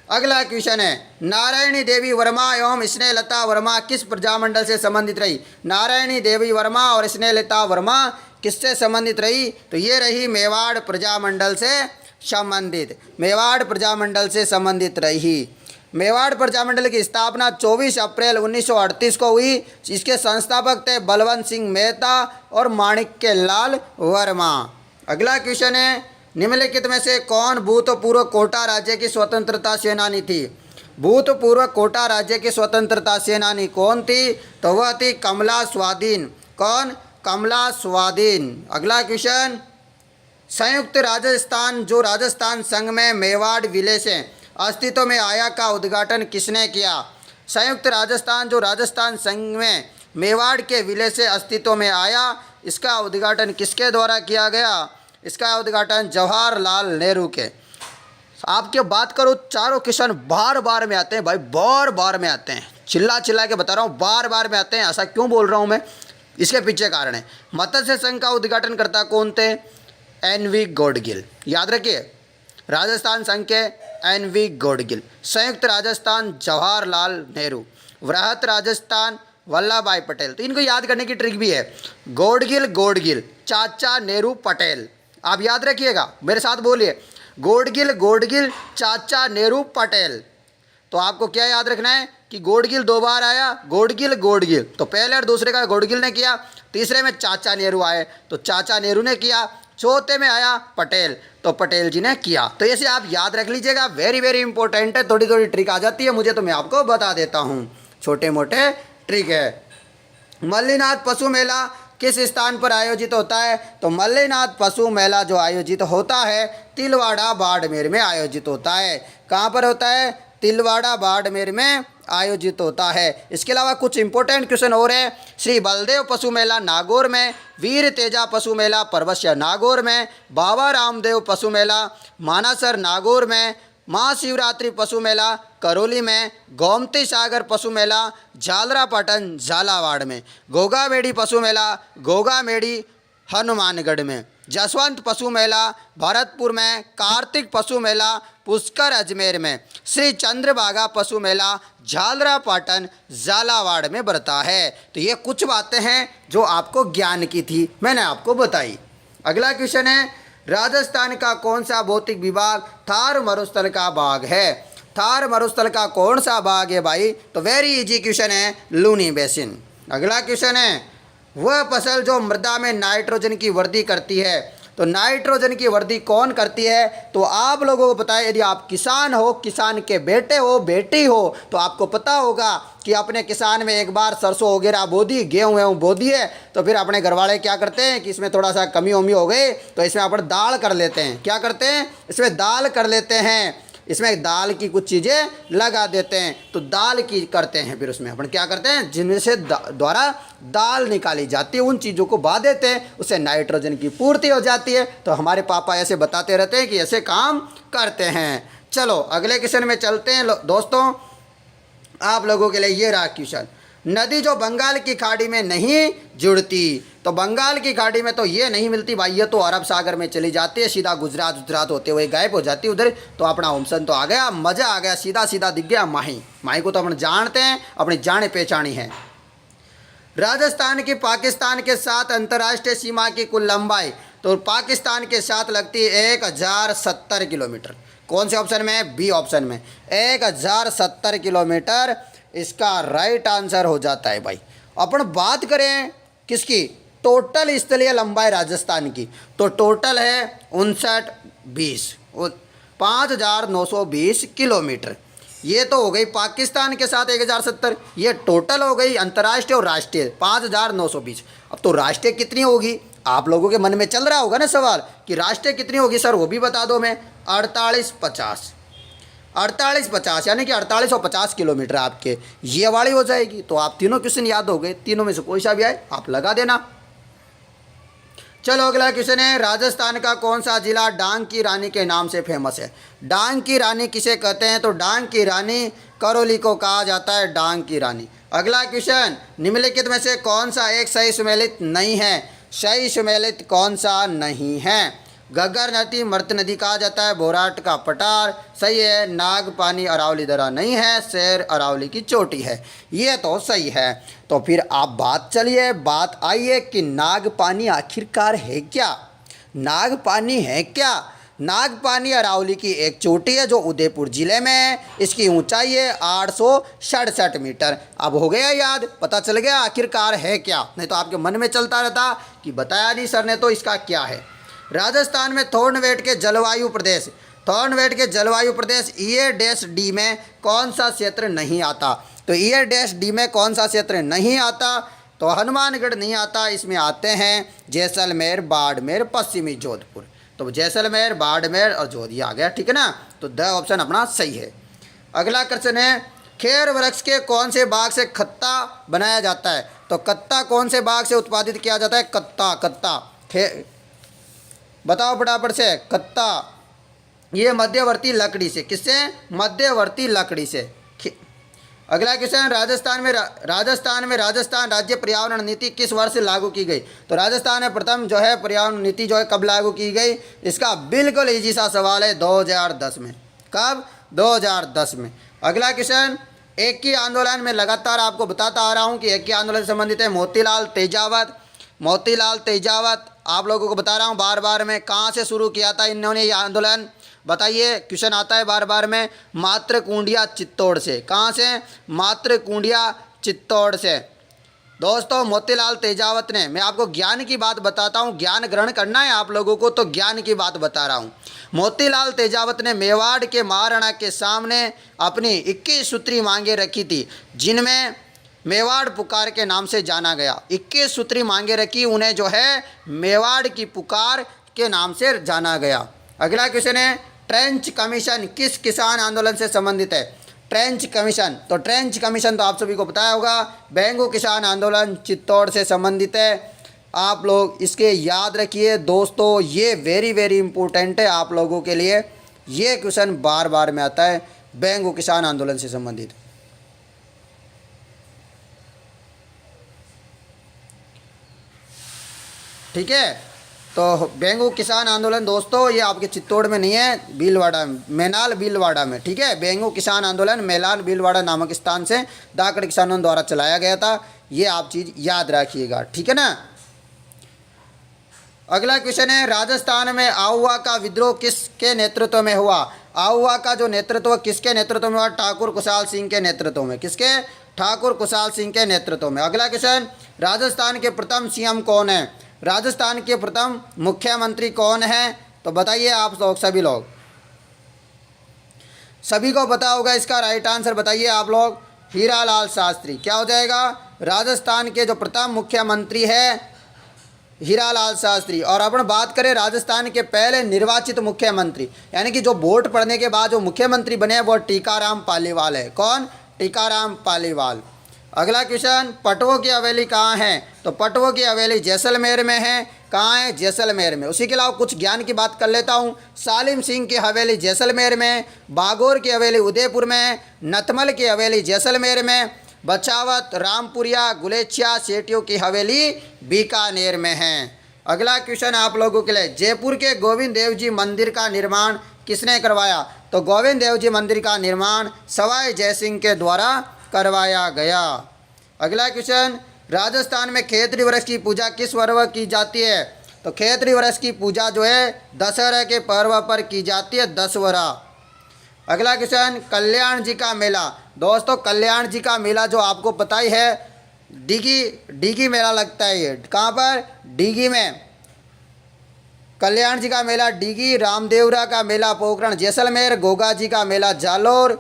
अगला क्वेश्चन है, नारायणी देवी वर्मा एवं स्नेहलता वर्मा किस प्रजामंडल से संबंधित रही? नारायणी देवी वर्मा और स्नेहलता वर्मा किससे संबंधित रही? तो ये रही मेवाड़ प्रजामंडल से संबंधित, मेवाड़ प्रजामंडल से संबंधित रही। मेवाड़ प्रजामंडल की स्थापना 24 अप्रैल 1938 को हुई। इसके संस्थापक थे बलवंत सिंह मेहता और माणिक्य लाल वर्मा। अगला क्वेश्चन है, निम्नलिखित में से कौन भूतपूर्व कोटा राज्य की स्वतंत्रता सेनानी थी? भूतपूर्व कोटा राज्य की स्वतंत्रता सेनानी कौन थी? तो वह थी कमला स्वाधीन। कौन? कमला स्वाधीन। अगला क्वेश्चन, संयुक्त राजस्थान जो राजस्थान संघ में मेवाड़ विलय से अस्तित्व में आया का उद्घाटन किसने किया? संयुक्त राजस्थान जो राजस्थान संघ में मेवाड़ के विलय से अस्तित्व में आया, इसका उद्घाटन किसके द्वारा किया गया? इसका उद्घाटन जवाहरलाल नेहरू के। आपके बात करो, चारों क्वेश्चन बार बार में आते हैं भाई, बार बार में आते हैं। चिल्ला चिल्ला के बता रहा हूँ, बार बार में आते हैं। ऐसा क्यों बोल रहा हूँ मैं? इसके पीछे कारण है। मत्स्य संघ का उद्घाटन करता कौन थे? एन.वी. गॉडगिल। याद रखिए, राजस्थान संघ के एन.वी. गॉडगिल। संयुक्त राजस्थान जवाहरलाल नेहरू। वृहत राजस्थान वल्लभ भाई पटेल। तो इनको याद करने की ट्रिक भी है। गॉडगिल गॉडगिल, चाचा नेहरू पटेल। आप याद रखिएगा, मेरे साथ बोलिए, गॉडगिल गॉडगिल, चाचा नेहरू पटेल। तो आपको क्या याद रखना है कि गॉडगिल 2 बार आया, गॉडगिल गॉडगिल। तो पहले और दूसरे का गॉडगिल ने किया, तीसरे में चाचा नेहरू आए तो चाचा नेहरू ने किया, चौथे में आया पटेल तो पटेल जी ने किया। तो ऐसे आप याद रख लीजिएगा, वेरी वेरी इंपॉर्टेंट है। थोड़ी थोड़ी ट्रिक आ जाती है मुझे, तो मैं आपको बता देता हूँ, छोटे मोटे ट्रिक है। मल्लीनाथ पशु मेला किस स्थान पर आयोजित होता है? तो मल्लीनाथ पशु मेला जो आयोजित होता है तिलवाड़ा बाड़मेर में आयोजित होता है। कहाँ पर होता है? तिलवाड़ा बाड़मेर में आयोजित होता है। इसके अलावा कुछ इंपॉर्टेंट क्वेश्चन और है। श्री बलदेव पशु मेला नागौर में, वीर तेजा पशु मेला परवश्य नागौर में, बाबा रामदेव पशु मेला मानासर नागौर में, महाशिवरात्रि पशु मेला करौली में, गोमती सागर पशु मेला झालरापाटन झालावाड़ में, गोगामेड़ी पशु मेला गोगामेड़ी हनुमानगढ़ में, जसवंत पशु मेला भरतपुर में, कार्तिक पशु मेला पुष्कर अजमेर में, श्री चंद्रभागा पशु मेला झालरापाटन झालावाड़ में बढ़ता है। तो ये कुछ बातें हैं जो आपको ज्ञान की थी, मैंने आपको बताई। अगला क्वेश्चन है, राजस्थान का कौन सा भौतिक विभाग थार मरुस्थल का भाग है? थार मरुस्थल का कौन सा भाग है भाई? तो वेरी इजी क्वेश्चन है, लूनी बेसिन। अगला क्वेश्चन है, वह फसल जो मृदा में नाइट्रोजन की वृद्धि करती है, तो नाइट्रोजन की वृद्धि कौन करती है? तो आप लोगों को पता है, यदि आप किसान हो, किसान के बेटे हो बेटी हो, तो आपको पता होगा कि अपने किसान में एक बार सरसों वगैरह बो दी, गेहूँ बो दिए, तो फिर अपने घर वाले क्या करते हैं कि इसमें थोड़ा सा कमी वमी हो गई तो इसमें अपन दाल कर लेते हैं। क्या करते हैं? इसमें दाल कर लेते हैं। इसमें दाल की कुछ चीज़ें लगा देते हैं, तो दाल की करते हैं। फिर उसमें अपन क्या करते हैं, जिनमें से द्वारा दाल निकाली जाती है, उन चीज़ों को बहा देते हैं, उससे नाइट्रोजन की पूर्ति हो जाती है। तो हमारे पापा ऐसे बताते रहते हैं कि ऐसे काम करते हैं। चलो अगले क्वेश्चन में चलते हैं दोस्तों। आप लोगों के लिए ये रहा क्वेश्चन, नदी जो बंगाल की खाड़ी में नहीं जुड़ती, तो बंगाल की खाड़ी में तो ये नहीं मिलती भाई, ये तो अरब सागर में चली जाती है, सीधा गुजरात होते हुए गायब हो जाती है उधर। तो अपना ऑप्शन तो आ गया, मज़ा आ गया, सीधा सीधा दिख गया माही। माही को तो अपन जानते हैं, अपनी जाने पहचानी है। राजस्थान की पाकिस्तान के साथ अंतर्राष्ट्रीय सीमा की कुल लंबाई, तो पाकिस्तान के साथ लगती है 1070 किलोमीटर। कौन से ऑप्शन में, बी ऑप्शन में 1070 किलोमीटर इसका राइट आंसर हो जाता है भाई। अपन बात करें किसकी, टोटल स्थलीय लंबाई राजस्थान की, तो टोटल है 5920 किलोमीटर। ये तो हो गई पाकिस्तान के साथ 1070, ये टोटल हो गई अंतर्राष्ट्रीय और राष्ट्रीय 5920। अब तो राष्ट्रीय कितनी होगी, आप लोगों के मन में चल रहा होगा ना सवाल कि राष्ट्रीय कितनी होगी सर, वो भी बता दो। मैं 4850 यानी कि 4850 किलोमीटर आपके ये वाली हो जाएगी। तो आप तीनों क्वेश्चन याद हो गए, तीनों में से कोई सा भी आए आप लगा देना। चलो अगला क्वेश्चन है, राजस्थान का कौन सा जिला डांग की रानी के नाम से फेमस है। डांग की रानी किसे कहते हैं, तो डांग की रानी करौली को कहा जाता है, डांग की रानी। अगला क्वेश्चन, निम्नलिखित में से कौन सा एक सही सुमेलित नहीं है, सही सुमेलित कौन सा नहीं है। घग्गर नदी मृत नदी कहा जाता है, बोराट का पठार सही है, नागपानी अरावली दरा नहीं है, शेर अरावली की चोटी है, ये तो सही है। तो फिर आप बात आइए कि नागपानी आखिरकार है क्या, नागपानी है क्या। नागपानी अरावली की एक चोटी है जो उदयपुर जिले में है, इसकी ऊंचाई है 867 मीटर। अब हो गया याद, पता चल गया आखिरकार है क्या, नहीं तो आपके मन में चलता रहता कि बताया नहीं सर ने तो इसका क्या है। राजस्थान में थोर्नवेट के जलवायु प्रदेश EA-D में कौन सा क्षेत्र नहीं आता, तो EA-D में कौन सा क्षेत्र नहीं आता, तो हनुमानगढ़ नहीं आता, इसमें आते हैं जैसलमेर, बाड़मेर, पश्चिमी जोधपुर। तो जैसलमेर, बाड़मेर और जोधपुर आ गया, ठीक है ना। तो द ऑप्शन अपना सही है। अगला क्वेश्चन है, खेर वृक्ष के कौन से बाग से खत्ता बनाया जाता है, तो कत्ता कौन से बाग से उत्पादित किया जाता है, कत्ता बताओ फटाफट से। कत्ता ये मध्यवर्ती लकड़ी से, किससे, मध्यवर्ती लकड़ी से। अगला क्वेश्चन, राजस्थान राज्य पर्यावरण नीति किस वर्ष लागू की गई, तो राजस्थान में प्रथम जो है पर्यावरण नीति जो है कब लागू की गई, इसका बिल्कुल इजी सा सवाल है 2010 में। कब, 2010 में। अगला क्वेश्चन, एक ही आंदोलन में लगातार आपको बताता आ रहा हूँ कि एक ही आंदोलन से संबंधित है, मोतीलाल तेजावत आप लोगों को बता रहा हूँ बार बार में, कहाँ से शुरू किया था इन्होंने ये आंदोलन, बताइए। क्वेश्चन आता है बार बार में, मातृकुंडिया चित्तौड़ से। कहाँ से, मातृकुंडिया चित्तौड़ से। दोस्तों मोतीलाल तेजावत ने, मैं आपको ज्ञान की बात बताता हूँ, ज्ञान ग्रहण करना है आप लोगों को, तो ज्ञान की बात बता रहा हूँ। मोतीलाल तेजावत ने मेवाड़ के महाराणा के सामने अपनी 21 सूत्री मांगे रखी थी, जिनमें मेवाड़ पुकार के नाम से जाना गया। 21 सूत्री मांगे रखी, उन्हें जो है मेवाड़ की पुकार के नाम से जाना गया। अगला क्वेश्चन है, ट्रेंच कमीशन किस किसान आंदोलन से संबंधित है, ट्रेंच कमीशन, तो ट्रेंच कमीशन तो आप सभी को पता होगा, बेंगू किसान आंदोलन चित्तौड़ से संबंधित है। आप लोग इसके याद रखिए दोस्तों, ये वेरी इंपॉर्टेंट है आप लोगों के लिए, ये क्वेश्चन बार बार में आता है, बेंगू किसान आंदोलन से संबंधित। ठीक है, तो बेंगू किसान आंदोलन दोस्तों ये आपके चित्तौड़ में नहीं है, भीलवाड़ा, मैनाल भीलवाड़ा में। ठीक है, बेंगू किसान आंदोलन मैलान भीलवाड़ा नामक स्थान से धाकड़ किसानों द्वारा चलाया गया था, ये आप चीज़ याद रखिएगा, ठीक है ना। अगला क्वेश्चन है, राजस्थान में आहुआ का विद्रोह किसके नेतृत्व में हुआ, आहुआ का जो नेतृत्व किसके नेतृत्व में हुआ, ठाकुर कुशाल सिंह के नेतृत्व में। किसके, ठाकुर कुशाल सिंह के नेतृत्व में। अगला क्वेश्चन, राजस्थान के प्रथम CM कौन है, राजस्थान के प्रथम मुख्यमंत्री कौन है, तो बताइए आप लोग, सभी को पता होगा इसका राइट आंसर, बताइए आप लोग। हीरालाल शास्त्री। क्या हो जाएगा, राजस्थान के जो प्रथम मुख्यमंत्री है हीरालाल शास्त्री। और अपन बात करें राजस्थान के पहले निर्वाचित मुख्यमंत्री, यानी कि जो वोट पड़ने के बाद जो मुख्यमंत्री बने वो टीकाराम पालीवाल है। कौन? टीकाराम पालीवाल। अगला क्वेश्चन, पटवों की हवेली कहाँ है? तो पटवों की हवेली जैसलमेर में है। कहाँ है? जैसलमेर में। उसी के अलावा कुछ ज्ञान की बात कर लेता हूँ। सालिम सिंह की हवेली जैसलमेर में, बागोर की हवेली उदयपुर में, नतमल की हवेली जैसलमेर में, बचावत, रामपुरिया, गुलेचिया सेठियों की हवेली बीकानेर में है। अगला क्वेश्चन आप लोगों के लिए, जयपुर के गोविंद देव जी मंदिर का निर्माण किसने करवाया? तो गोविंद देव जी मंदिर का निर्माण सवाई जयसिंह के द्वारा करवाया गया। अगला क्वेश्चन, राजस्थान में खेतरी वृक्ष की पूजा किस पर्व की जाती है? तो खेतरी वृक्ष की पूजा जो है दशहरा के पर्व पर की जाती है, दशहरा। अगला क्वेश्चन, कल्याण जी का मेला। दोस्तों कल्याण जी का मेला जो आपको पता ही है, डीगी मेला लगता है। ये कहाँ पर? डीगी में। कल्याण जी का मेला डीगी, रामदेवरा का मेला पोखरण जैसलमेर, गोगा जी का मेला जालोर,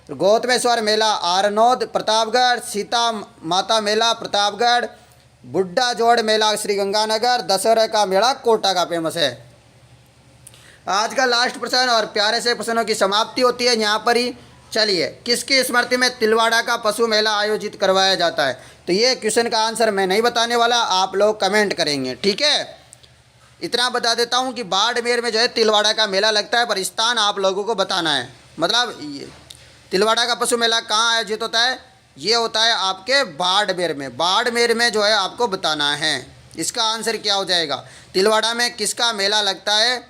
गौतमेश्वर मेला आरनौद प्रतापगढ़, सीता माता मेला प्रतापगढ़, बुड्ढा जोड़ मेला श्री गंगानगर, दशहरा का मेला कोटा का फेमस है। आज का लास्ट प्रश्न और प्यारे से प्रश्नों की समाप्ति होती है यहाँ पर ही। चलिए, किसकी स्मृति में तिलवाड़ा का पशु मेला आयोजित करवाया जाता है? तो ये क्वेश्चन का आंसर मैं नहीं बताने वाला, आप लोग कमेंट करेंगे, ठीक है। इतना बता देता हूँ कि बाड़मेर में जो है तिलवाड़ा का मेला लगता है, पर स्थान आप लोगों को बताना है। मतलब ये तिलवाड़ा का पशु मेला कहाँ आयोजित होता है? ये होता है आपके बाड़मेर में। बाड़मेर में जो है आपको बताना है। इसका आंसर क्या हो जाएगा? तिलवाड़ा में किसका मेला लगता है,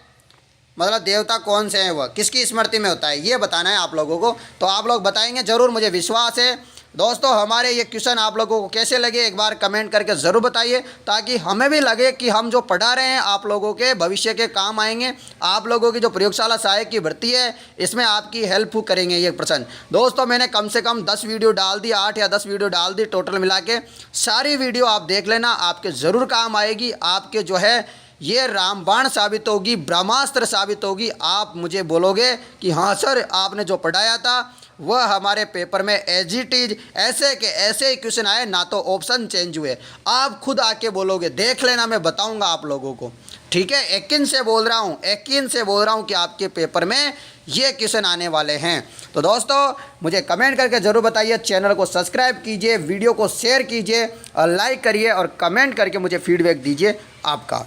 मतलब देवता कौन से हैं, वह किसकी स्मृति में होता है, ये बताना है आप लोगों को। तो आप लोग बताएंगे ज़रूर, मुझे विश्वास है। दोस्तों हमारे ये क्वेश्चन आप लोगों को कैसे लगे एक बार कमेंट करके ज़रूर बताइए, ताकि हमें भी लगे कि हम जो पढ़ा रहे हैं आप लोगों के भविष्य के काम आएंगे। आप लोगों की जो प्रयोगशाला सहायक की भर्ती है इसमें आपकी हेल्प करेंगे ये प्रश्न। दोस्तों मैंने कम से कम 10 वीडियो डाल दी, 8 या 10 वीडियो डाल दी टोटल मिला के। सारी वीडियो आप देख लेना, आपके ज़रूर काम आएगी। आपके जो है ये रामबाण साबित होगी, ब्रह्मास्त्र साबित होगी। आप मुझे बोलोगे कि हाँ सर आपने जो पढ़ाया था वह हमारे पेपर में एज इट इज ऐसे के ऐसे ही क्वेश्चन आए, ना तो ऑप्शन चेंज हुए। आप खुद आके बोलोगे, देख लेना, मैं बताऊंगा आप लोगों को, ठीक है। यकीन से बोल रहा हूँ, यकीन से बोल रहा हूँ कि आपके पेपर में ये क्वेश्चन आने वाले हैं। तो दोस्तों मुझे कमेंट करके ज़रूर बताइए, चैनल को सब्सक्राइब कीजिए, वीडियो को शेयर कीजिए और लाइक करिए और कमेंट करके मुझे फीडबैक दीजिए आपका।